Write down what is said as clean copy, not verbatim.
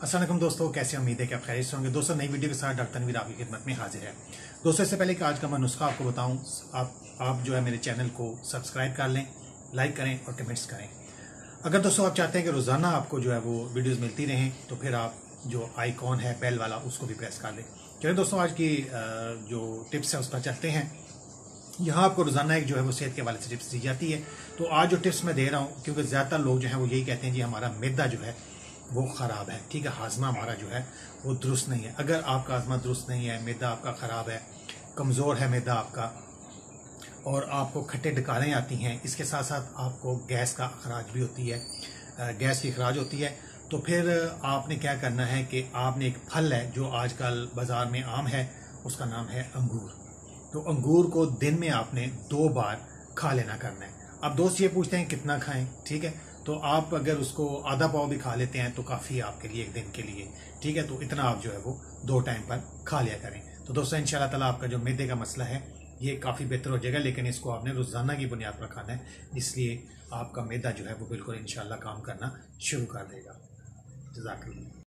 अस्सलाम वालेकुम दोस्तों, कैसे उम्मीद है कि आप खैरियत से होंगे। दोस्तों नई वीडियो के साथ डॉक्टर तनवीर आपकी खिदमत में हाजिर है। दोस्तों इससे पहले कि आज का मैं नुस्खा आपको बताऊं, आप जो है मेरे चैनल को सब्सक्राइब कर लें, लाइक करें और कमेंट्स करें। अगर दोस्तों आप चाहते हैं कि रोज़ाना आपको जो है वो वीडियोज़ मिलती रहें तो फिर आप जो आइकॉन है बेल वाला उसको भी प्रेस कर लें। चलिए दोस्तों आज की जो टिप्स है उस पर चलते हैं। यहाँ आपको रोज़ाना एक जो है वो सेहत के हवाले से टिप्स दी जाती है। तो आज जो टिप्स मैं दे रहा हूँ, क्योंकि ज़्यादातर लोग जो हैं वो यही कहते हैं जी हमारा मैदा जो है वो ख़राब है, ठीक है, हाजमा हमारा जो है वो दुरुस्त नहीं है। अगर आपका हाजमा दुरुस्त नहीं है, मैदा आपका ख़राब है, कमज़ोर है मैदा आपका, और आपको खट्टे डकारें आती हैं, इसके साथ साथ आपको गैस का अखराज भी होती है, गैस की अखराज होती है, तो फिर आपने क्या करना है कि आपने एक फल है जो आजकल बाज़ार में आम है, उसका नाम है अंगूर। तो अंगूर को दिन में आपने 2 बार खा लेना करना है। अब दोस्त ये पूछते हैं कितना खाएं, ठीक है, तो आप अगर उसको आधा पाव भी खा लेते हैं तो काफ़ी आपके लिए एक दिन के लिए, ठीक है। तो इतना आप जो है वो 2 टाइम पर खा लिया करें। तो दोस्तों इंशाल्लाह ताला आपका जो मैदे का मसला है ये काफ़ी बेहतर हो जाएगा, लेकिन इसको आपने रोज़ाना की बुनियाद पर खाना है, इसलिए आपका मैदा जो है वो बिल्कुल इंशाल्लाह काम करना शुरू कर देगा। जज़ाकल्लाह।